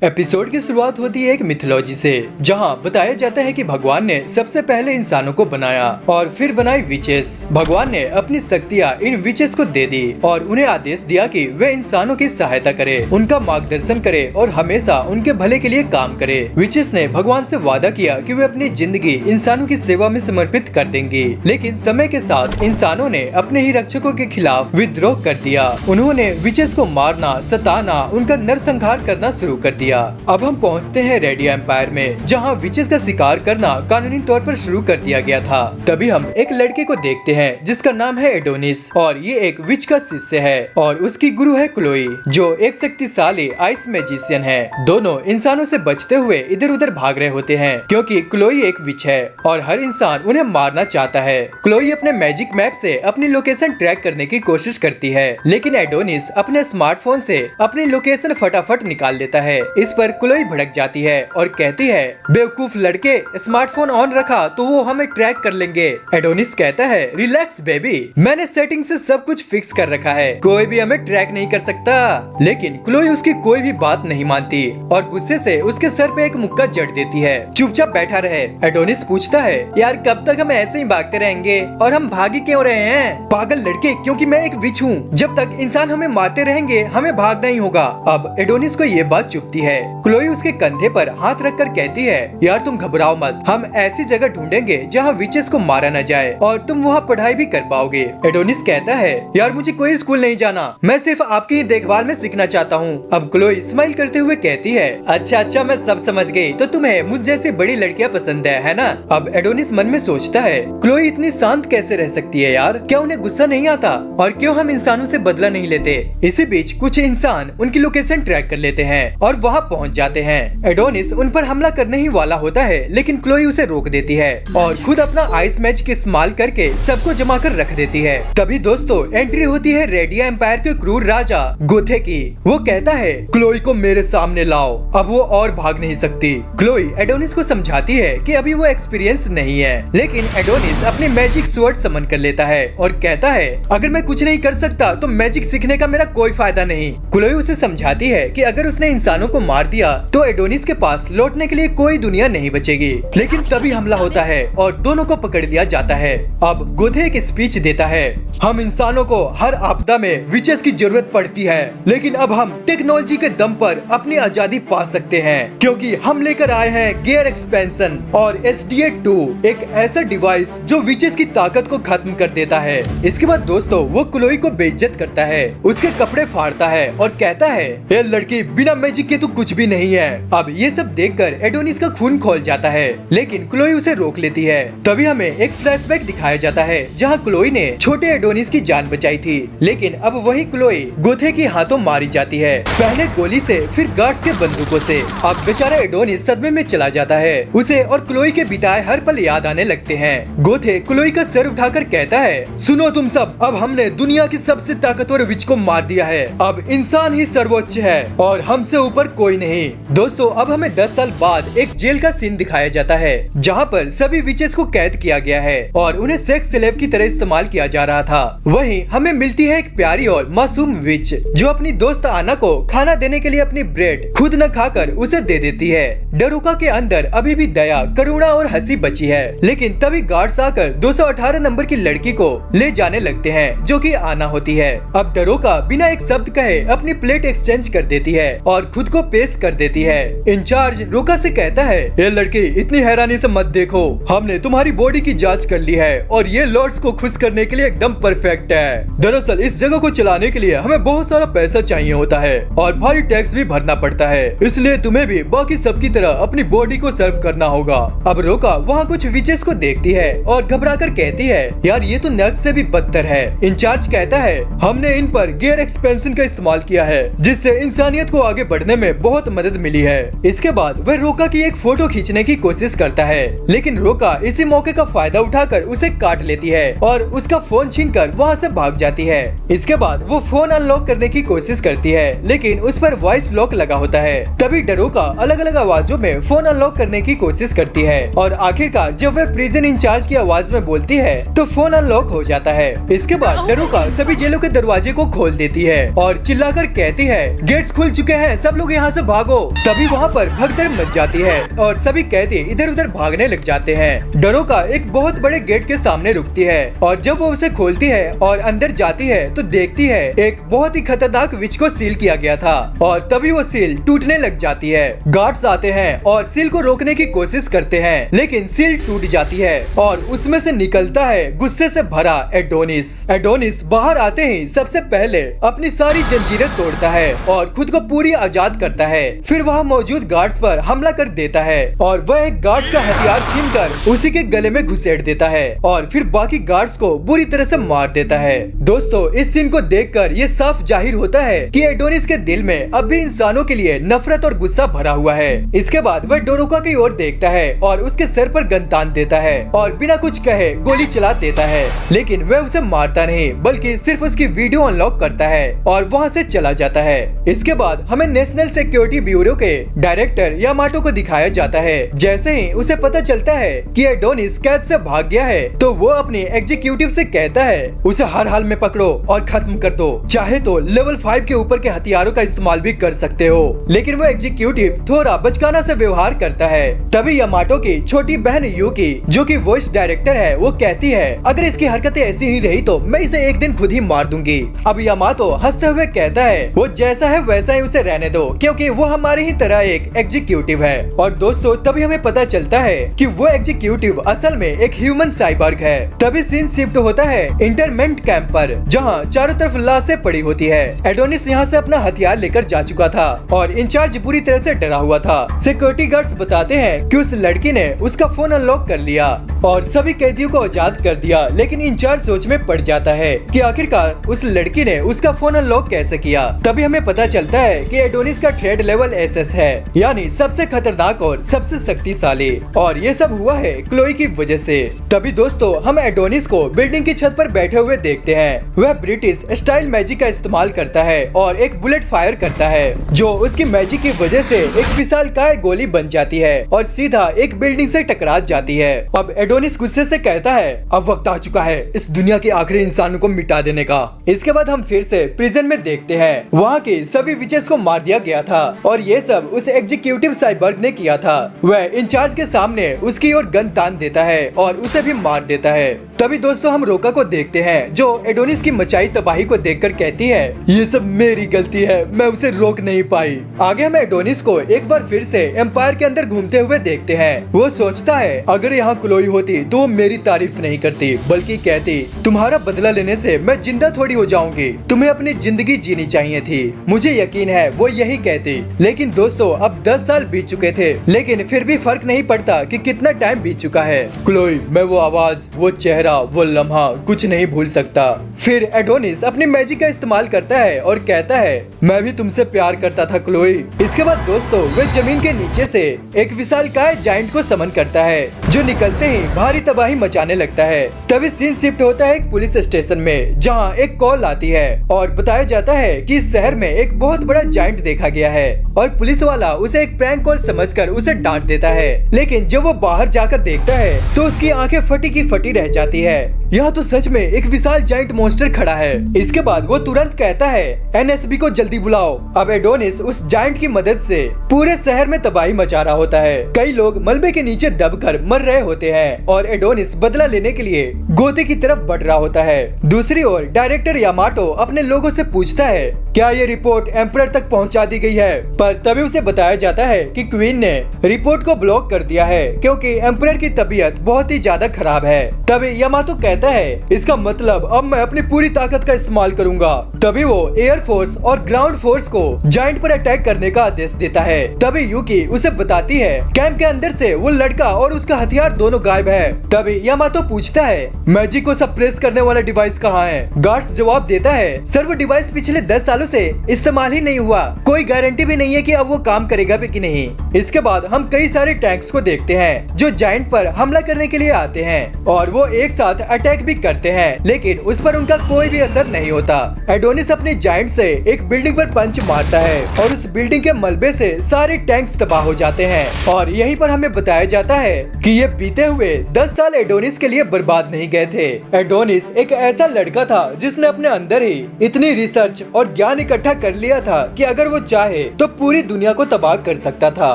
Episode की शुरुआत होती है एक मिथोलॉजी से, जहां बताया जाता है कि भगवान ने सबसे पहले इंसानों को बनाया और फिर बनाई विचेस। भगवान ने अपनी शक्तियां इन विचेस को दे दी और उन्हें आदेश दिया कि वे इंसानों की सहायता करे, उनका मार्गदर्शन करे और हमेशा उनके भले के लिए काम करे। विचेस ने भगवान से वादा किया कि वे अपनी जिंदगी इंसानों की सेवा में समर्पित कर देंगी, लेकिन समय के साथ इंसानों ने अपने ही रक्षकों के खिलाफ विद्रोह कर दिया। उन्होंने विचेस को मारना, सताना, उनका नरसंहार करना शुरू कर दिया। अब हम पहुंचते हैं रेडियो एम्पायर में, जहां विचेस का शिकार करना कानूनी तौर पर शुरू कर दिया गया था। तभी हम एक लड़के को देखते हैं जिसका नाम है एडोनिस और ये एक विच का शिष्य है और उसकी गुरु है क्लोई, जो एक शक्तिशाली आइस मैजिशियन है। दोनों इंसानों से बचते हुए इधर उधर भाग रहे होते हैं क्योंकि क्लोई एक विच है और हर इंसान उन्हें मारना चाहता है। क्लोई अपने मैजिक मैप से अपनी लोकेशन ट्रैक करने की कोशिश करती है, लेकिन एडोनिस अपने स्मार्टफोन से अपनी लोकेशन फटाफट निकाल लेता है। इस पर क्लोई भड़क जाती है और कहती है, बेवकूफ लड़के, स्मार्टफोन ऑन रखा तो वो हमें ट्रैक कर लेंगे। एडोनिस कहता है, रिलैक्स बेबी, मैंने सेटिंग से सब कुछ फिक्स कर रखा है, कोई भी हमें ट्रैक नहीं कर सकता। लेकिन क्लोई उसकी कोई भी बात नहीं मानती और गुस्से से उसके सर पे एक मुक्का जड़ देती है। चुपचाप बैठा रहे। एडोनिस पूछता है, यार कब तक हम ऐसे ही भागते रहेंगे और हम भागी क्यों रहे हैं? पागल लड़के, क्योंकि मैं एक विच हूँ, जब तक इंसान हमें मारते रहेंगे हमें भागना ही होगा। अब एडोनिस को ये बात चुभती है। क्लोई उसके कंधे पर हाथ रखकर कहती है, यार तुम घबराओ मत, हम ऐसी जगह ढूंढेंगे जहाँ विचेस को मारा न जाए और तुम वहाँ पढ़ाई भी कर पाओगे। एडोनिस कहता है, यार मुझे कोई स्कूल नहीं जाना, मैं सिर्फ आपकी ही देखभाल में सीखना चाहता हूँ। अब क्लोई स्माइल करते हुए कहती है, अच्छा मैं सब समझ गई, तो तुम्हें मुझ जैसी बड़ी लड़कियाँ पसंद है ना? अब एडोनिस मन में सोचता है, क्लोई इतनी शांत कैसे रह सकती है यार? क्या उन्हें गुस्सा नहीं आता? और क्यों हम इंसानों से बदला नहीं लेते? इसी बीच कुछ इंसान उनकी लोकेशन ट्रैक कर लेते हैं और वहाँ पहुँच जाते हैं। एडोनिस उन पर हमला करने ही वाला होता है, लेकिन क्लोई उसे रोक देती है और खुद अपना आइस मैजिक इस्तेमाल करके सबको जमा कर रख देती है। तभी दोस्तों एंट्री होती है रेडियो एम्पायर के क्रूर राजा गोथे की। वो कहता है, क्लोई को मेरे सामने लाओ, अब वो और भाग नहीं सकती। क्लोई एडोनिस को समझाती है कि अभी वो एक्सपीरियंस नहीं है, लेकिन एडोनिस अपने मैजिक स्वॉर्ड समन कर लेता है और कहता है, अगर मैं कुछ नहीं कर सकता तो मैजिक सीखने का मेरा कोई फायदा नहीं। क्लोई उसे समझाती है कि अगर उसने इंसानों को मार दिया तो एडोनिस के पास लौटने के लिए कोई दुनिया नहीं बचेगी। लेकिन तभी हमला होता है और दोनों को पकड़ लिया जाता है। अब गोथे एक स्पीच देता है, हम इंसानों को हर आपदा में विचेस की जरूरत पड़ती है, लेकिन अब हम टेक्नोलॉजी के दम पर अपनी आजादी पा सकते हैं, क्योंकि हम लेकर आए हैं गियर एक्सपेंशन और SDA-2, एक ऐसा डिवाइस जो विचेस की ताकत को खत्म कर देता है। इसके बाद दोस्तों वो क्लोई को बेइज्जत करता है, उसके कपड़े फाड़ता है और कहता है, ये लड़की बिना मैजिक के तो कुछ भी नहीं है। अब ये सब देखकर एडोनिस का खून खोल जाता है, लेकिन क्लोई उसे रोक लेती है। तभी हमें एक फ्लैशबैक दिखाया जाता है जहाँ क्लोई ने छोटे एडोनिस की जान बचाई थी, लेकिन अब वही क्लोई गोथे के हाथों मारी जाती है, पहले गोली से फिर गार्ड्स के बंदूकों से। अब बेचारा एडोनिस सदमे में चला जाता है, उसे और क्लोई के बिताए हर पल याद आने लगते हैं। गोथे क्लोई का सर उठाकर कहता है, सुनो तुम सब, अब हमने दुनिया की सबसे ताकतवर विच को मार दिया है, अब इंसान ही सर्वोच्च है और हमसे ऊपर कोई नहीं। दोस्तों अब हमें 10 साल बाद एक जेल का सीन दिखाया जाता है, जहाँ पर सभी विचेस को कैद किया गया है और उन्हें सेक्स स्लेव की तरह इस्तेमाल किया जा रहा था। वहीं हमें मिलती है एक प्यारी और मासूम विच, जो अपनी दोस्त आना को खाना देने के लिए अपनी ब्रेड खुद न खाकर उसे दे देती है। डरोका के अंदर अभी भी दया, करुणा और हंसी बची है, लेकिन तभी गार्ड्स आकर 218 नंबर की लड़की को ले जाने लगते हैं, जो कि आना होती है। अब डरोका बिना एक शब्द कहे अपनी प्लेट एक्सचेंज कर देती है और खुद को पेश कर देती है। इंचार्ज रोका से कहता है, ये लड़की इतनी हैरानी से मत देखो, हमने तुम्हारी बॉडी की जांच कर ली है और ये लॉर्ड्स को खुश करने के लिए एकदम परफेक्ट है। दरअसल इस जगह को चलाने के लिए हमें बहुत सारा पैसा चाहिए होता है और भारी टैक्स भी भरना पड़ता है, इसलिए तुम्हें भी बाकी सबकी तरह अपनी बॉडी को सर्व करना होगा। अब रोका वहाँ कुछ विचेस को देखती है और घबरा कर कहती है, यार ये तो नर्क से भी बदतर है। इंचार्ज कहता है, हमने इन पर गियर एक्सपेंशन का इस्तेमाल किया है, जिससे इंसानियत को आगे बढ़ने में बहुत मदद मिली है। इसके बाद वह रोका की एक फोटो खींचने की कोशिश करता है, लेकिन रोका इसी मौके का फायदा उठाकर उसे काट लेती है और उसका फोन छीन सुनकर वहाँ से भाग जाती है। इसके बाद वो फोन अनलॉक करने की कोशिश करती है, लेकिन उस पर वॉइस लॉक लगा होता है। तभी डरोका अलग अलग आवाजों में फोन अनलॉक करने की कोशिश करती है और आखिरकार जब वह प्रिजन इंचार्ज की आवाज में बोलती है तो फोन अनलॉक हो जाता है। इसके बाद डरोका सभी जेलों के दरवाजे को खोल देती है और चिल्लाकर कहती है, गेट्स खुल चुके हैं, सब लोग यहाँ से भागो। तभी वहाँ पर भगदड़ मच जाती है और सभी कैदी इधर उधर भागने लग जाते हैं। डरोका एक बहुत बड़े गेट के सामने रुकती है और जब वो उसे खोलती है और अंदर जाती है तो देखती है एक बहुत ही खतरनाक विच को सील किया गया था और तभी वो सील टूटने लग जाती है। गार्ड्स आते हैं और सील को रोकने की कोशिश करते हैं, लेकिन सील टूट जाती है और उसमें से निकलता है गुस्से से भरा एडोनिस। एडोनिस बाहर आते ही सबसे पहले अपनी सारी जंजीरें तोड़ता है और खुद को पूरी आजाद करता है। फिर वहाँ मौजूद गार्ड्स पर हमला कर देता है और वह एक गार्ड्स का हथियार छीनकर उसी के गले में घुसेड़ देता है और फिर बाकी गार्ड्स को बुरी तरह से मार देता है। दोस्तों, इस सीन को देखकर ये साफ जाहिर होता है कि एडोनिस के दिल में अब भी इंसानों के लिए नफरत और गुस्सा भरा हुआ है। इसके बाद वह डोरोका की ओर देखता है और उसके सर पर गन तान देता है और बिना कुछ कहे गोली चला देता है, लेकिन वह उसे मारता नहीं बल्कि सिर्फ उसकी वीडियो अनलॉक करता है और वहाँ से चला जाता है। इसके बाद हमें नेशनल सिक्योरिटी ब्यूरो के डायरेक्टर यामाटो को दिखाया जाता है। जैसे ही उसे पता चलता है कि एडोनिस कैद से भाग गया है तो वो अपने एग्जीक्यूटिव से कहता है, उसे हर हाल में पकड़ो और खत्म कर दो, चाहे तो लेवल 5 के ऊपर के हथियारों का इस्तेमाल भी कर सकते हो। लेकिन वो एग्जीक्यूटिव थोड़ा बचकाना से व्यवहार करता है। तभी यामाटो की छोटी बहन यूकी, जो कि वॉइस डायरेक्टर है, वो कहती है, अगर इसकी हरकतें ऐसी ही रही तो मैं इसे एक दिन खुद ही मार दूंगी। अब यामाटो हंसते हुए कहता है, वो जैसा है वैसा ही उसे रहने दो, क्योंकि वो हमारी ही तरह एक एग्जीक्यूटिव है। और दोस्तों, तभी हमें पता चलता है कि वो एग्जीक्यूटिव असल में एक ह्यूमन साइबर्ग है। तभी सीन शिफ्ट होता है इंटरमेंट कैंप पर, जहाँ चारों तरफ लाशें पड़ी होती है। एडोनिस यहाँ से अपना हथियार लेकर जा चुका था और इंचार्ज बुरी तरह से डरा हुआ था। सिक्योरिटी गार्ड्स बताते हैं कि उस लड़की ने उसका फोन अनलॉक कर लिया और सभी कैदियों को आजाद कर दिया, लेकिन इंचार्ज सोच में पड़ जाता है कि आखिरकार उस लड़की ने उसका फोन अनलॉक कैसे किया। तभी हमें पता चलता है कि एडोनिस का थ्रेड लेवल SS है, यानी सबसे खतरनाक और सबसे शक्तिशाली, और ये सब हुआ है क्लोई की वजह से। तभी दोस्तों, हम एडोनिस को बिल्डिंग की छत पर बैठे हुए देखते हैं। वह ब्रिटिश स्टाइल मैजिक का इस्तेमाल करता है और एक बुलेट फायर करता है, जो उसकी मैजिक की वजह से एक विशालकाय गोली बन जाती है और सीधा एक बिल्डिंग से टकरा जाती है। अब एडोनिस गुस्से से कहता है, अब वक्त आ चुका है इस दुनिया के आखिरी इंसानों को मिटा देने का। इसके बाद हम फिर से प्रिजन में देखते हैं। वहाँ के सभी विचेस को मार दिया गया था और ये सब उस एग्जीक्यूटिव साइबर्ग ने किया था। वह इंचार्ज के सामने उसकी ओर गन तान देता है और उसे भी मार देता है। तभी दोस्तों, हम रोका को देखते हैं, जो एडोनिस की मचाई तबाही को देखकर कहती है, ये सब मेरी गलती है, मैं उसे रोक नहीं पाई। आगे हम एडोनिस को एक बार फिर से एम्पायर के अंदर घूमते हुए देखते हैं। वो सोचता है, अगर यहाँ क्लोई होती तो वो मेरी तारीफ नहीं करती बल्कि कहती, तुम्हारा बदला लेने से मैं जिंदा थोड़ी हो जाऊंगी, तुम्हें अपनी जिंदगी जीनी चाहिए थी। मुझे यकीन है वो यही कहती। लेकिन दोस्तों, अब 10 साल बीत चुके थे, लेकिन फिर भी फर्क नहीं पड़ता कि कितना टाइम बीत चुका है। क्लोई, मैं वो आवाज, वो चेहरा, वो लम्हा कुछ नहीं भूल सकता। फिर एडोनिस अपनी मैजिक का इस्तेमाल करता है और कहता है, मैं भी तुमसे प्यार करता था क्लोई। इसके बाद दोस्तों, वे जमीन के नीचे से एक विशालकाय जायंट को समन करता है, जो निकलते ही भारी तबाही मचाने लगता है। तभी सीन शिफ्ट होता है एक पुलिस स्टेशन में, जहां एक कॉल आती है और बताया जाता है कि इस शहर में एक बहुत बड़ा जायंट देखा गया है और पुलिस वाला उसे एक प्रैंक कॉल समझकर उसे डांट देता है। लेकिन जब वो बाहर जाकर देखता है तो उसकी आंखें फटी की फटी रह जाती है। यहाँ तो सच में एक विशाल जायंट मॉन्स्टर खड़ा है। इसके बाद वो तुरंत कहता है, NSB को जल्दी बुलाओ। अब एडोनिस उस जायंट की मदद से पूरे शहर में तबाही मचा रहा होता है। कई लोग मलबे के नीचे दबकर मर रहे होते हैं और एडोनिस बदला लेने के लिए गोते की तरफ बढ़ रहा होता है। दूसरी ओर डायरेक्टर यामाटो अपने लोगों से पूछता है, क्या ये रिपोर्ट एम्परर तक पहुंचा दी गई है? पर तभी उसे बताया जाता है कि क्वीन ने रिपोर्ट को ब्लॉक कर दिया है, क्योंकि एम्परर की तबीयत बहुत ही ज्यादा खराब है। तभी यामाटो कहता है, इसका मतलब अब मैं अपनी पूरी ताकत का इस्तेमाल करूंगा। तभी वो एयर फोर्स और ग्राउंड फोर्स को जायंट पर अटैक करने का आदेश देता है। तभी यूकी उसे बताती है, कैंप के अंदर से वो लड़का और उसका हथियार दोनों गायब है। तभी यामाटो पूछता है, मैजिक को सप्रेस करने वाला डिवाइस कहाँ है? गार्ड्स जवाब देता है, सर वो डिवाइस पिछले 10 सालों से इस्तेमाल ही नहीं हुआ, कोई गारंटी भी नहीं है कि अब वो काम करेगा भी कि नहीं। इसके बाद हम कई सारे टैंक्स को देखते हैं जो जायंट पर हमला करने के लिए आते हैं और वो एक साथ अटैक भी करते हैं, लेकिन उस पर उनका कोई भी असर नहीं होता। एडोनिस अपने जायंट से एक बिल्डिंग पर पंच मारता है और उस बिल्डिंग के मलबे से सारे टैंक्स तबाह हो जाते हैं और यहीं पर हमें बताया जाता है कि ये बीते हुए 10 साल एडोनिस के लिए बर्बाद नहीं गए थे। एडोनिस एक ऐसा लड़का था जिसने अपने अंदर ही इतनी रिसर्च और ज्ञान इकट्ठा कर लिया था कि अगर वो चाहे तो पूरी दुनिया को तबाह कर सकता था।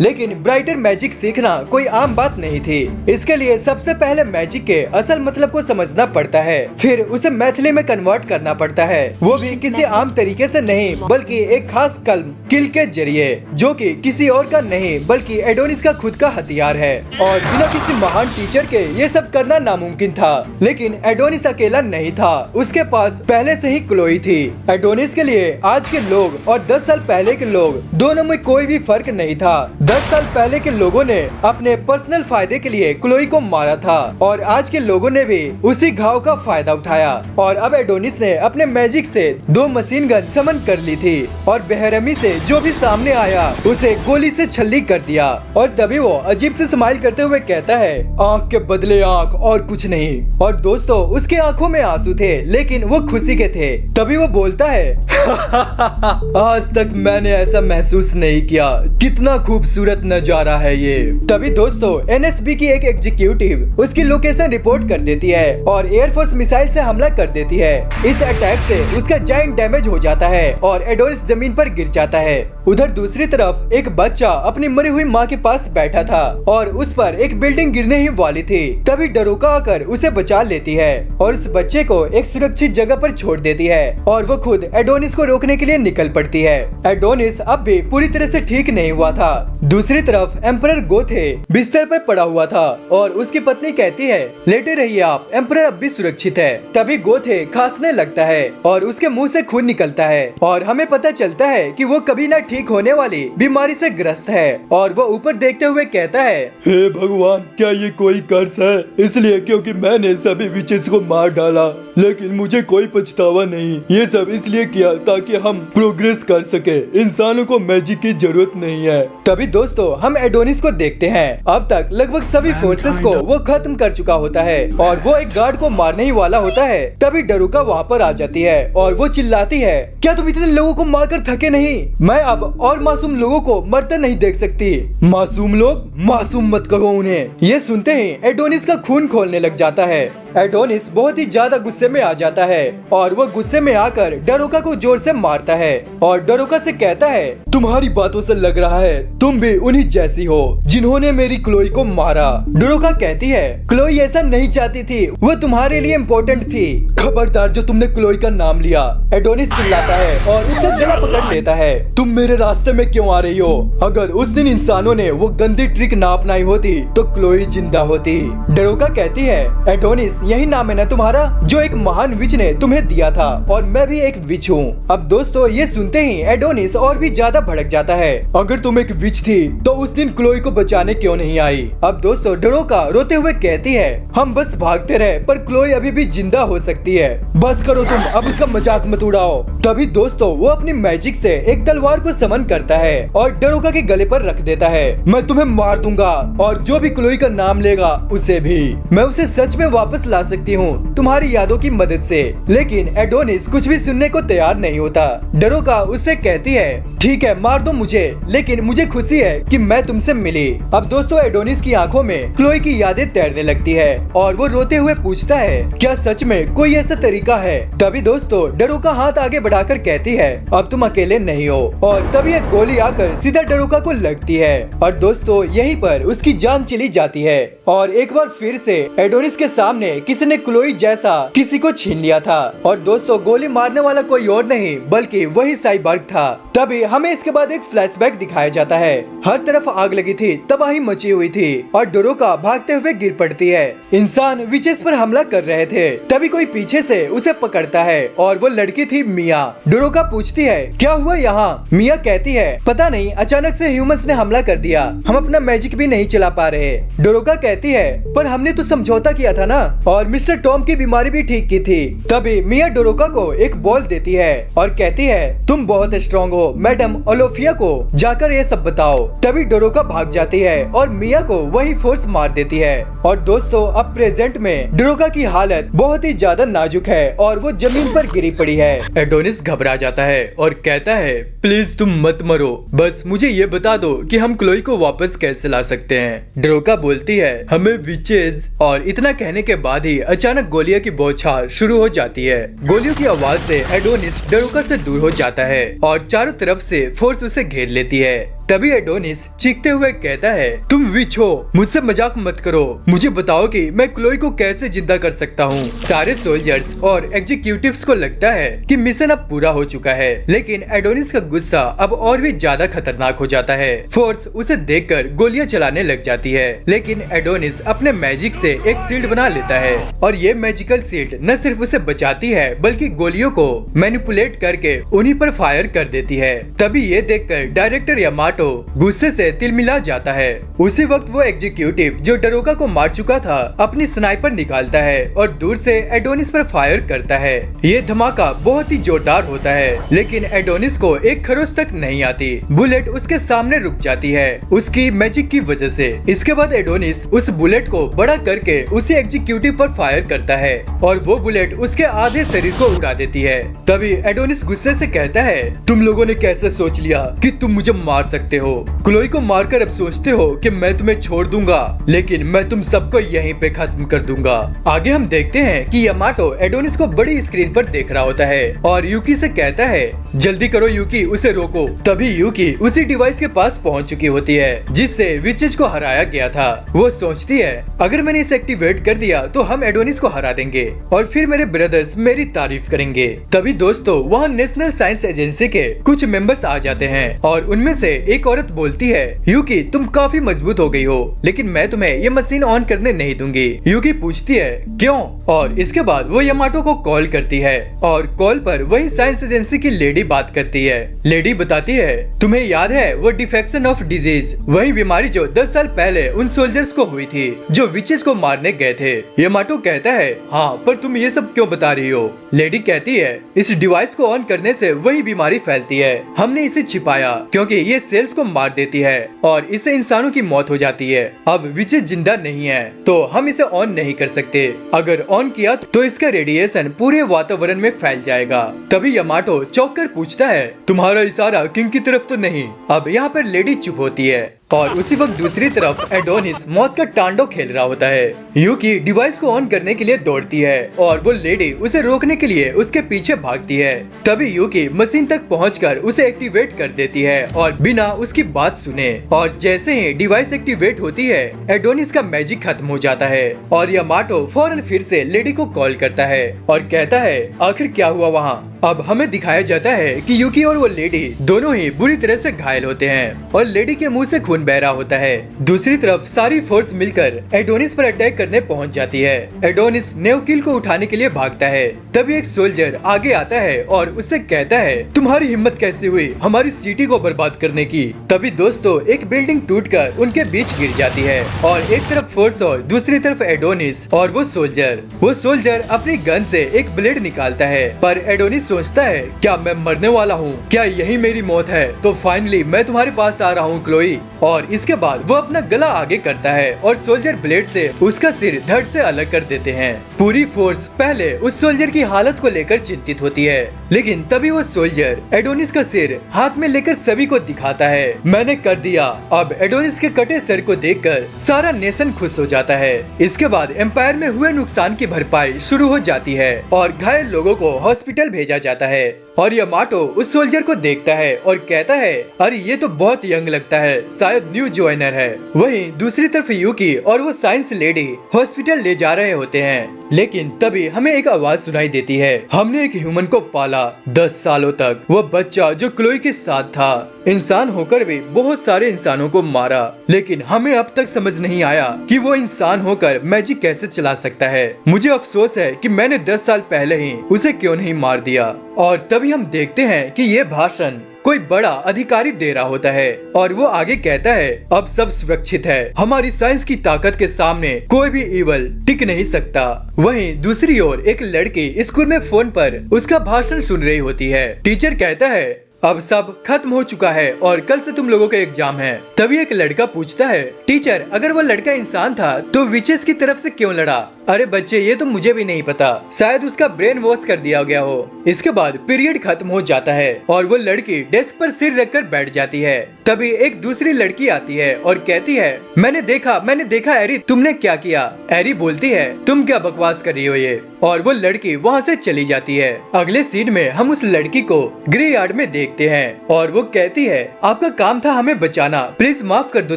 लेकिन ब्राइटर मैजिक सीखना कोई आम बात नहीं थी। इसके लिए सबसे पहले मैजिक के असल मतलब को समझना पड़ता है, फिर उसे मैथिली में कन्वर्ट करना पड़ता है, वो भी किसी आम तरीके से नहीं बल्कि एक खास कलम किल के जरिए, जो कि किसी और का नहीं बल्कि एडोनिस का खुद का हथियार है। और बिना किसी महान टीचर के ये सब करना नामुमकिन था, लेकिन एडोनिस अकेला नहीं था, उसके पास पहले से ही क्लोई थी। एडोनिस के लिए आज के लोग और 10 साल पहले के लोग दोनों में कोई भी फर्क नहीं था। 10 साल पहले के लोगों ने अपने पर्सनल फायदे के लिए क्लोई को मारा था और आज के लोगों ने भी उसी घाव का फायदा उठाया। और अब एडोनिस ने अपने मैजिक से 2 मशीन गन समन कर ली थी और बेरहमी से जो भी सामने आया उसे गोली से छल्ली कर दिया। और तभी वो अजीब से स्माइल करते हुए कहता है, आँख के बदले आँख और कुछ नहीं। और दोस्तों उसके आंखों में आंसू थे, लेकिन वो खुशी के थे। तभी वो बोलता है आज तक मैंने ऐसा महसूस नहीं किया, कितना खूबसूरत नजारा है ये। तभी दोस्तों एनएसबी की एक एग्जीक्यूटिव उसकी लोकेशन रिपोर्ट कर देती है और एयरफोर्स मिसाइल से हमला कर देती है। इस अटैक से उसका जायंट डैमेज हो जाता है और एडोनिस जमीन पर गिर जाता है। उधर दूसरी तरफ एक बच्चा अपनी मरी हुई माँ के पास बैठा था और उस पर एक बिल्डिंग गिरने ही वाली थी। तभी डरोका आकर उसे बचा लेती है और उस बच्चे को एक सुरक्षित जगह पर छोड़ देती है और वो खुद एडोनिस को रोकने के लिए निकल पड़ती है। एडोनिस अब भी पूरी तरह से ठीक नहीं हुआ था। दूसरी तरफ एम्परर गोथे बिस्तर पर पड़ा हुआ था और उसकी पत्नी कहती है, लेटे रहिए आप, एम्परर अब भी सुरक्षित है। तभी गोथे खांसने लगता है और उसके मुंह से खून निकलता है और हमें पता चलता है कि वो कभी ना ठीक होने वाली बीमारी से ग्रस्त है। और वो ऊपर देखते हुए कहता है, हे भगवान, क्या ये कोई कर्ज है? इसलिए क्योंकि मैंने सभी विचेस को मार डाला, लेकिन मुझे कोई पछतावा नहीं। ये सब इसलिए किया ताकि हम प्रोग्रेस कर सके। इंसानों को मैजिक की जरूरत नहीं है। तभी दोस्तों हम एडोनिस को देखते हैं। अब तक लगभग सभी फोर्सेस को वो खत्म कर चुका होता है और वो एक गार्ड को मारने ही वाला होता है। तभी डरुका वहाँ पर आ जाती है और वो चिल्लाती है, क्या तुम इतने लोगों को मारकर थके नहीं? मैं अब और मासूम लोगों को मरते नहीं देख सकती। मासूम लोग? मासूम मत कहो उन्हें। ये सुनते ही एडोनिस का खून खोलने लग जाता है। एडोनिस बहुत ही ज्यादा गुस्से में आ जाता है और वो गुस्से में आकर डरोका को जोर से मारता है और डरोका से कहता है, तुम्हारी बातों से लग रहा है तुम भी उन्हीं जैसी हो जिन्होंने मेरी क्लोई को मारा। डरोका कहती है, क्लोई ऐसा नहीं चाहती थी, वो तुम्हारे लिए इम्पोर्टेंट थी। खबरदार जो तुमने क्लोई का नाम लिया। एडोनिस चिल्लाता है और उसका गला पकड़ लेता है। तुम मेरे रास्ते में क्यों आ रही हो? अगर उस दिन इंसानों ने वो गंदी ट्रिक ना अपनाई होती तो क्लोई जिंदा होती। डरोका कहती है, एडोनिस यही नाम है ना तुम्हारा जो एक महान विच ने तुम्हें दिया था और मैं भी एक विच हूँ। अब दोस्तों ये सुनते ही एडोनिस और भी ज्यादा भड़क जाता है। अगर तुम एक विच थी तो उस दिन क्लोई को बचाने क्यों नहीं आई? अब दोस्तों डरोका रोते हुए कहती है, हम बस भागते रहे पर क्लोई अभी भी जिंदा हो सकती है। बस करो तुम, अब उसका मजाक मत उड़ाओ। तभी दोस्तों वो अपनी मैजिक से एक तलवार को समन करता है और डरोका के गले पर रख देता है। मैं तुम्हें मार दूंगा और जो भी क्लोई का नाम लेगा उसे भी। मैं उसे सच में वापस ला सकती हूँ तुम्हारी यादों की मदद से। लेकिन एडोनिस कुछ भी सुनने को तैयार नहीं होता। डरोका उससे कहती है, ठीक है मार दो मुझे, लेकिन मुझे खुशी है कि मैं तुमसे मिली। अब दोस्तों एडोनिस की आंखों में क्लोई की यादें तैरने लगती है और वो रोते हुए पूछता है, क्या सच में कोई ऐसा तरीका है? तभी दोस्तों डरोका हाथ आगे बढ़ाकर कहती है, अब तुम अकेले नहीं हो। और तभी एक गोली आकर सीधा डरोका को लगती है और दोस्तों यहीं पर उसकी जान चली जाती है। और एक बार फिर से एडोनिस के सामने किसी ने क्लोई जैसा किसी को छीन लिया था और दोस्तों गोली मारने वाला कोई और नहीं बल्कि वही साइबर्ग था। तभी हमें इसके बाद एक फ्लैशबैक दिखाया जाता है। हर तरफ आग लगी थी, तबाही मची हुई थी और डरोका भागते हुए गिर पड़ती है। इंसान विचेस पर हमला कर रहे थे। तभी कोई पीछे से उसे पकड़ता है और वो लड़की थी मिया। डरोका पूछती है, क्या हुआ यहाँ? मिया कहती है, पता नहीं, अचानक से ह्यूमंस ने हमला कर दिया, हम अपना मैजिक भी नहीं चला पा रहे। डरोका कहती है, पर हमने तो समझौता किया था ना। और मिस्टर टॉम की बीमारी भी ठीक की थी। तभी मिया डोरोका को एक बॉल देती है और कहती है तुम बहुत स्ट्रॉन्ग हो, मैडम ओलोफिया को जाकर ये सब बताओ। तभी डोरोका भाग जाती है और मिया को वही फोर्स मार देती है। और दोस्तों अब प्रेजेंट में डोरोका की हालत बहुत ही ज्यादा नाजुक है और वो जमीन पर गिरी पड़ी है। एडोनिस घबरा जाता है और कहता है प्लीज तुम मत मरो, बस मुझे ये बता दो कि हम क्लोई को वापस कैसे ला सकते हैं। डोरोका बोलती है हमें विचेस, और इतना कहने के बाद ही अचानक गोलियों की बौछार शुरू हो जाती है। गोलियों की आवाज से एडोनिस डोरोका से दूर हो जाता है और चारों तरफ से फोर्स उसे घेर लेती है। तभी एडोनिस चीखते हुए कहता है तुम विच हो, मुझसे मजाक मत करो, मुझे बताओ कि मैं क्लोई को कैसे जिंदा कर सकता हूँ। सारे सोल्जर्स और एग्जीक्यूटिव्स को लगता है कि मिशन अब पूरा हो चुका है, लेकिन एडोनिस का गुस्सा अब और भी ज्यादा खतरनाक हो जाता है। फोर्स उसे देखकर गोलियां चलाने लग जाती है, लेकिन एडोनिस अपने मैजिक से एक शील्ड बना लेता है और ये मैजिकल शील्ड न सिर्फ उसे बचाती है बल्कि गोलियों को मैनिपुलेट करके उन्हीं पर फायर कर देती है। तभी ये देखकर डायरेक्टर यामाटो गुस्से से तिलमिला जाता है। उसी वक्त वो एग्जीक्यूटिव जो डोरोका को मार चुका था अपनी स्नाइपर निकालता है और दूर से एडोनिस पर फायर करता है। ये धमाका बहुत ही जोरदार होता है, लेकिन एडोनिस को एक खरोच तक नहीं आती। बुलेट उसके सामने रुक जाती है उसकी मैजिक की वजह से। इसके बाद एडोनिस उस बुलेट को बड़ा करके उसी एग्जीक्यूटिव पर फायर करता है और वो बुलेट उसके आधे शरीर को उड़ा देती है। तभी एडोनिस गुस्से से कहता है तुम लोगों ने कैसे सोच लिया कि तुम मुझे मार सकते हो? क्लोई को मारकर अब सोचते हो कि मैं तुम्हें छोड़ दूंगा, लेकिन मैं तुम सबको यहीं पे खत्म कर दूंगा। आगे हम देखते हैं कि यामाटो एडोनिस को बड़ी स्क्रीन पर देख रहा होता है और यूकी से कहता है जल्दी करो यूकी, उसे रोको। तभी यूकी उसी डिवाइस के पास पहुंच चुकी होती है जिससे विचेस को हराया गया था। वो सोचती है अगर मैंने इसे एक्टिवेट कर दिया तो हम एडोनिस को हरा देंगे और फिर मेरे ब्रदर्स मेरी तारीफ करेंगे। तभी दोस्तों वहाँ नेशनल साइंस एजेंसी के कुछ मेंबर्स आ जाते हैं और उनमें से एक औरत बोलती है यूकी तुम काफी मजबूत हो गई हो, लेकिन मैं तुम्हें ये मशीन ऑन करने नहीं दूंगी। यूकी पूछती है क्यों, और इसके बाद वो यामाटो को कॉल करती है और कॉल पर वही साइंस एजेंसी की लेडी बात करती है। लेडी बताती है तुम्हें याद है वो डिफेक्शन ऑफ डिजीज, वही बीमारी जो 10 साल पहले उन सोल्जर्स को हुई थी जो विचेस को मारने गए थे। यामाटो कहता है हाँ, पर तुम ये सब क्यों बता रही हो? लेडी कहती है इस डिवाइस को ऑन करने से वही बीमारी फैलती है, हमने इसे छिपाया क्योंकि ये सेल्स को मार देती है और इससे इंसानों की मौत हो जाती है। अब विचेस जिंदा नहीं है तो हम इसे ऑन नहीं कर सकते, अगर ऑन किया तो इसका रेडिएशन पूरे वातावरण में फैल जाएगा। तभी यामाटो चौंक कर पूछता है तुम्हारा इशारा किंग की तरफ तो नहीं? अब यहाँ पर लेडी चुप होती है और उसी वक्त दूसरी तरफ एडोनिस मौत का तांडव खेल रहा होता है। यूकी डिवाइस को ऑन करने के लिए दौड़ती है और वो लेडी उसे रोकने के लिए उसके पीछे भागती है। तभी यूकी मशीन तक पहुंचकर उसे एक्टिवेट कर देती है और बिना उसकी बात सुने, और जैसे ही डिवाइस एक्टिवेट होती है एडोनिस का मैजिक खत्म हो जाता है और यामाटो फौरन फिर से लेडी को कॉल करता है और कहता है आखिर क्या हुआ वहाँ। अब हमें दिखाया जाता है कि यूकी और वो लेडी दोनों ही बुरी तरह से घायल होते हैं और लेडी के मुंह से खून बह रहा होता है। दूसरी तरफ सारी फोर्स मिलकर एडोनिस पर अटैक करने पहुंच जाती है। एडोनिस नेवकिल को उठाने के लिए भागता है। तभी एक सोल्जर आगे आता है और उससे कहता है तुम्हारी हिम्मत कैसे हुई हमारी सिटी को बर्बाद करने की? तभी दोस्तों एक बिल्डिंग टूटकर उनके बीच गिर जाती है और एक तरफ फोर्स और दूसरी तरफ एडोनिस और वो सोल्जर अपनी गन से एक ब्लेड निकालता है, पर एडोनिस सोचता है क्या मैं मरने वाला हूँ? क्या यही मेरी मौत है? तो फाइनली मैं तुम्हारे पास आ रहा हूँ क्लोई। और इसके बाद वो अपना गला आगे करता है और सोल्जर ब्लेड से उसका सिर धड़ से अलग कर देते हैं। पूरी फोर्स पहले उस सोल्जर की हालत को लेकर चिंतित होती है, लेकिन तभी वो सोल्जर एडोनिस का सिर हाथ में लेकर सभी को दिखाता है मैंने कर दिया। अब एडोनिस के कटे सिर को देखकर सारा नेशन खुश हो जाता है। इसके बाद एम्पायर में हुए नुकसान की भरपाई शुरू हो जाती है और घायल लोगों को हॉस्पिटल भेजा जाता है। और यामाटो उस सोल्जर को देखता है और कहता है अरे ये तो बहुत यंग लगता है, शायद न्यू ज्वाइनर है। वहीं दूसरी तरफ यूकी और वो साइंस लेडी हॉस्पिटल ले जा रहे होते हैं, लेकिन तभी हमें एक आवाज सुनाई देती है हमने एक ह्यूमन को पाला 10 सालों तक, वो बच्चा जो क्लोई के साथ था। इंसान होकर भी बहुत सारे इंसानों को मारा, लेकिन हमें अब तक समझ नहीं आया कि वो इंसान होकर मैजिक कैसे चला सकता है। मुझे अफसोस है कि मैंने 10 साल पहले ही उसे क्यों नहीं मार दिया। और तभी हम देखते हैं कि ये भाषण कोई बड़ा अधिकारी दे रहा होता है और वो आगे कहता है अब सब सुरक्षित है, हमारी साइंस की ताकत के सामने कोई भी इवल टिक नहीं सकता। वहीं दूसरी ओर एक लड़की स्कूल में फोन पर उसका भाषण सुन रही होती है। टीचर कहता है अब सब खत्म हो चुका है और कल से तुम लोगों का एग्जाम है। तभी एक लड़का पूछता है टीचर अगर वो लड़का इंसान था तो विचेस की तरफ से क्यों लड़ा? अरे बच्चे ये तो मुझे भी नहीं पता, शायद उसका ब्रेन वॉश कर दिया गया हो। इसके बाद पीरियड खत्म हो जाता है और वो लड़की डेस्क पर सिर रखकर बैठ जाती है। तभी एक दूसरी लड़की आती है और कहती है मैंने देखा एरी तुमने क्या किया। एरी बोलती है तुम क्या बकवास कर रही हो ये, और वो लड़की वहाँ से चली जाती है। अगले सीन में हम उस लड़की को ग्रे यार्ड में देखते हैं और वो कहती है आपका काम था हमें बचाना, प्लीज माफ कर दो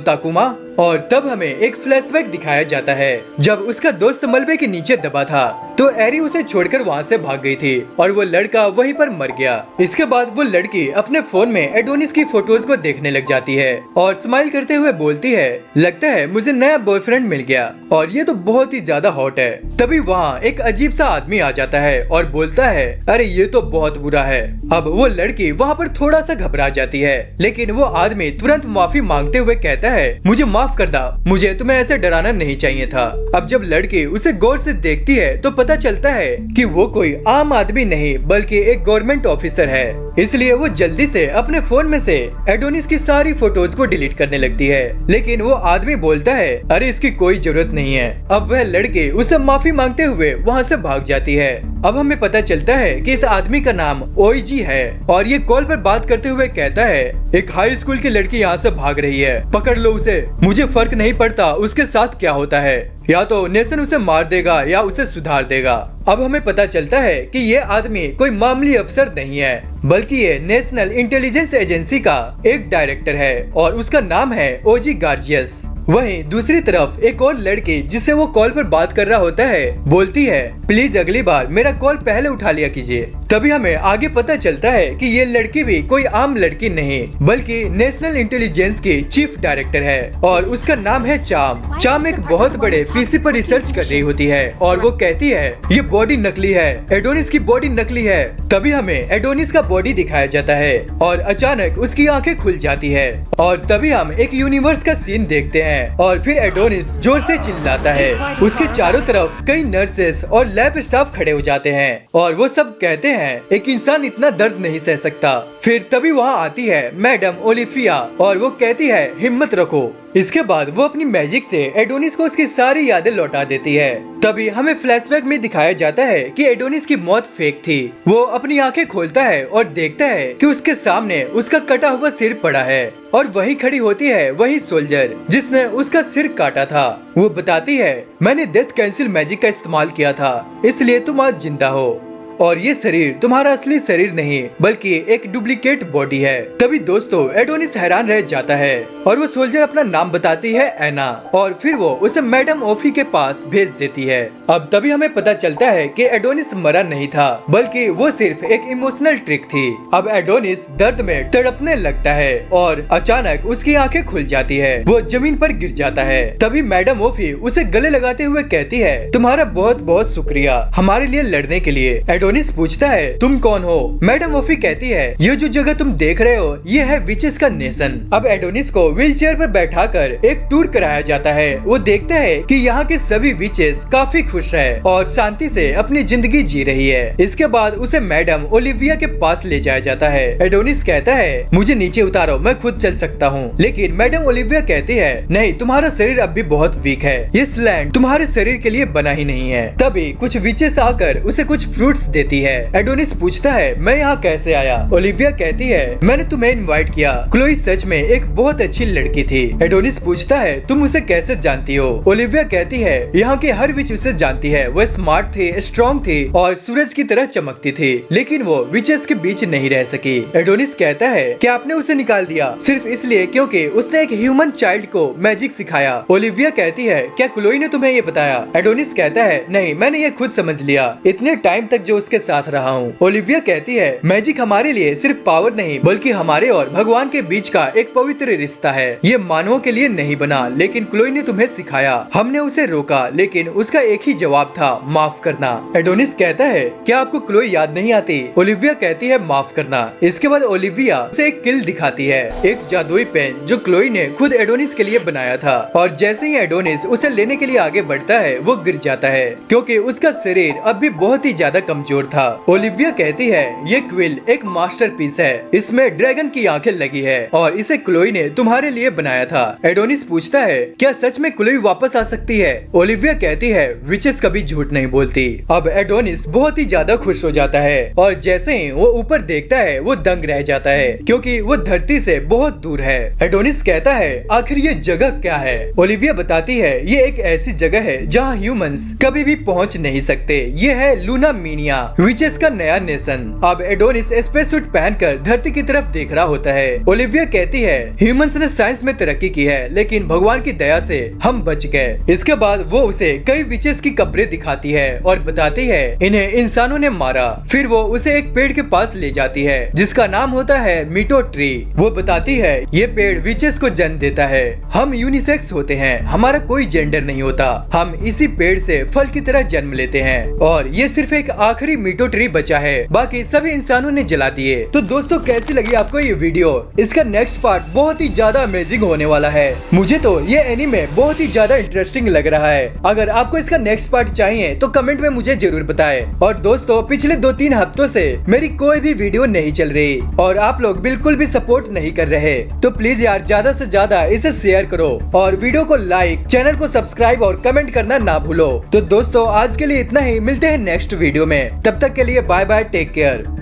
ताकुमा। और तब हमें एक फ्लैशबैक दिखाया जाता है जब उसका दोस्त मलबे के नीचे दबा था तो एरी उसे छोड़कर वहाँ से भाग गई थी और वो लड़का वहीं पर मर गया। इसके बाद वो लड़की अपने फोन में एडोनिस की फोटोज को देखने लग जाती है और स्माइल करते हुए बोलती है लगता है मुझे नया बॉयफ्रेंड मिल गया और ये तो बहुत ही ज्यादा हॉट है। तभी वहाँ एक अजीब सा आदमी आ जाता है और बोलता है अरे ये तो बहुत बुरा है। अब वो लड़की वहाँ पर थोड़ा सा घबरा जाती है लेकिन वो आदमी तुरंत माफी मांगते हुए कहता है मुझे माफ कर दा, मुझे तुम्हें ऐसे डराना नहीं चाहिए था। अब जब लड़की उसे गौर से देखती है तो पता चलता है कि वो कोई आम आदमी नहीं बल्कि एक गवर्नमेंट ऑफिसर है। इसलिए वो जल्दी से अपने फोन में से एडोनिस की सारी फोटोज को डिलीट करने लगती है लेकिन वो आदमी बोलता है अरे इसकी कोई जरूरत नहीं है। अब वह लड़की उसे माफी मांगते हुए वहाँ से भाग जाती है। अब हमें पता चलता है कि इस आदमी का नाम ओईजी है और ये कॉल पर बात करते हुए कहता है एक हाई स्कूल की लड़की यहाँ से भाग रही है, पकड़ लो उसे। मुझे फर्क नहीं पड़ता उसके साथ क्या होता है, या तो नेशन उसे मार देगा या उसे सुधार देगा। अब हमें पता चलता है कि ये आदमी कोई मामूली अफसर नहीं है बल्कि ये नेशनल इंटेलिजेंस एजेंसी का एक डायरेक्टर है और उसका नाम है ओजी गार्जियस। वहीं दूसरी तरफ एक और लड़की जिससे वो कॉल पर बात कर रहा होता है बोलती है प्लीज अगली बार मेरा कॉल पहले उठा लिया कीजिए। तभी हमें आगे पता चलता है कि ये लड़की भी कोई आम लड़की नहीं बल्कि नेशनल इंटेलिजेंस की चीफ डायरेक्टर है और उसका नाम है चाम। चाम एक बहुत बड़े पीसी पर रिसर्च कर रही होती है और वो कहती है ये बॉडी नकली है, एडोनिस की बॉडी नकली है। तभी हमें एडोनिस का बॉडी दिखाया जाता है और अचानक उसकी आंखें खुल जाती है और तभी हम एक यूनिवर्स का सीन देखते हैं और फिर एडोनिस जोर से चिल्लाता है। उसके चारों तरफ कई नर्सेस और लैब स्टाफ खड़े हो जाते हैं और वो सब कहते हैं एक इंसान इतना दर्द नहीं सह सकता। फिर तभी वहाँ आती है मैडम ओलिविया और वो कहती है हिम्मत रखो। इसके बाद वो अपनी मैजिक से एडोनिस को उसकी सारी यादें लौटा देती है। तभी हमें फ्लैशबैक में दिखाया जाता है कि एडोनिस की मौत फेक थी। वो अपनी आंखें खोलता है और देखता है कि उसके सामने उसका कटा हुआ सिर पड़ा है और वही खड़ी होती है वही सोल्जर जिसने उसका सिर काटा था। वो बताती है मैंने डेथ कैंसिल मैजिक का इस्तेमाल किया था इसलिए तुम आज जिंदा हो और ये शरीर तुम्हारा असली शरीर नहीं बल्कि एक डुप्लीकेट बॉडी है। तभी दोस्तों एडोनिस हैरान रह जाता है और वो सोल्जर अपना नाम बताती है एना और फिर वो उसे मैडम ओफी के पास भेज देती है। अब तभी हमें पता चलता है कि एडोनिस मरा नहीं था बल्कि वो सिर्फ एक इमोशनल ट्रिक थी। अब एडोनिस दर्द में तड़पने लगता है और अचानक उसकी आंखें खुल जाती है, वो जमीन पर गिर जाता है। तभी मैडम ओफी उसे गले लगाते हुए कहती है तुम्हारा बहुत बहुत शुक्रिया हमारे लिए लड़ने के लिए। एडोनिस पूछता है तुम कौन हो? मैडम ओफी कहती है ये जो जगह तुम देख रहे हो ये है विचेस का नेशन। अब एडोनिस को व्हीलचेयर पर बैठाकर एक टूर कराया जाता है। वो देखता है कि यहाँ के सभी विचेस काफी खुश है और शांति से अपनी जिंदगी जी रही है। इसके बाद उसे मैडम ओलिविया के पास ले जाया जाता है। एडोनिस कहता है मुझे नीचे उतारो मैं खुद चल सकता हूँ, लेकिन मैडम ओलिविया कहती है नहीं तुम्हारा शरीर अब भी बहुत वीक है, ये लैंड तुम्हारे शरीर के लिए बना ही नहीं है। तभी कुछ विचेस आकर उसे कुछ फ्रूट्स देती है। एडोनिस पूछता है मैं यहाँ कैसे आया? ओलिविया कहती है मैंने तुम्हें इनवाइट किया, क्लोई सच में एक बहुत अच्छी लड़की थी। एडोनिस पूछता है तुम उसे कैसे जानती हो? ओलिविया कहती है यहाँ की हर विच उसे जानती है, वह स्मार्ट थी, स्ट्रॉन्ग थी और सूरज की तरह चमकती थी, लेकिन वो विचेस के बीच नहीं रह सकी। एडोनिस कहता है कि आपने उसे निकाल दिया सिर्फ इसलिए क्योंकि उसने एक ह्यूमन चाइल्ड को मैजिक सिखाया। ओलिविया कहती है क्या क्लोई ने तुम्हें ये बताया? एडोनिस कहता है नहीं मैंने ये खुद समझ लिया, इतने टाइम तक जो उसके साथ रहा हूँ। ओलिविया कहती है मैजिक हमारे लिए सिर्फ पावर नहीं बल्कि हमारे और भगवान के बीच का एक पवित्र रिश्ता है। ये मानवों के लिए नहीं बना लेकिन क्लोई ने तुम्हें सिखाया। हमने उसे रोका लेकिन उसका एक ही जवाब था, माफ करना। एडोनिस कहता है क्या आपको क्लोई याद नहीं आती? ओलिविया कहती है माफ करना। इसके बाद ओलिविया उसे एक किल दिखाती है, एक जादुई पेन जो क्लोई ने खुद एडोनिस के लिए बनाया था। और जैसे ही एडोनिस उसे लेने के लिए आगे बढ़ता है वो गिर जाता है क्योंकि उसका शरीर अब भी बहुत ही ज्यादा कमजोर था। ओलिविया कहती है ये क्विल एक मास्टरपीस है, इसमें ड्रैगन की आंखें लगी है और इसे क्लोई ने तुम्हारे लिए बनाया था। एडोनिस पूछता है क्या सच में क्लोई वापस आ सकती है? ओलिविया कहती है विचेस कभी झूठ नहीं बोलती। अब एडोनिस बहुत ही ज्यादा खुश हो जाता है और जैसे ही वो ऊपर देखता है वो दंग रह जाता है क्योंकि वो धरती से बहुत दूर है। एडोनिस कहता है आखिर ये जगह क्या है? ओलिविया बताती है ये एक ऐसी जगह है जहाँ ह्यूमंस कभी भी पहुँच नहीं सकते। ये है लूना मीनिया, विचेस का नया नेशन। अब एडोनिस स्पेस सूट पहनकर धरती की तरफ देख रहा होता है। ओलिविया कहती है ह्यूमंस ने साइंस में तरक्की की है लेकिन भगवान की दया से हम बच गए। इसके बाद वो उसे कई विचेस की कब्रें दिखाती है और बताती है इन्हें इंसानों ने मारा। फिर वो उसे एक पेड़ के पास ले जाती है जिसका नाम होता है मीटो ट्री। वो बताती है ये पेड़ विचेस को जन्म देता है। हम यूनिसेक्स होते हैं, हमारा कोई जेंडर नहीं होता। हम इसी पेड़ से फल की तरह जन्म लेते हैं और ये सिर्फ एक आखिरी मीटो ट्री बचा है, बाकी सभी इंसानों ने जला दिए। तो दोस्तों कैसी लगी आपको ये वीडियो? इसका नेक्स्ट पार्ट बहुत ही ज्यादा अमेजिंग होने वाला है। मुझे तो ये एनीमे बहुत ही ज्यादा इंटरेस्टिंग लग रहा है। अगर आपको इसका नेक्स्ट पार्ट चाहिए तो कमेंट में मुझे जरूर बताएं। और दोस्तों पिछले 2-3 हफ्तों से मेरी कोई भी वीडियो नहीं चल रही और आप लोग बिल्कुल भी सपोर्ट नहीं कर रहे, तो प्लीज यार ज्यादा से ज्यादा इसे शेयर करो और वीडियो को लाइक, चैनल को सब्सक्राइब और कमेंट करना ना भूलो। तो दोस्तों आज के लिए इतना ही, मिलते हैं नेक्स्ट वीडियो में। तब तक के लिए बाय बाय, टेक केयर।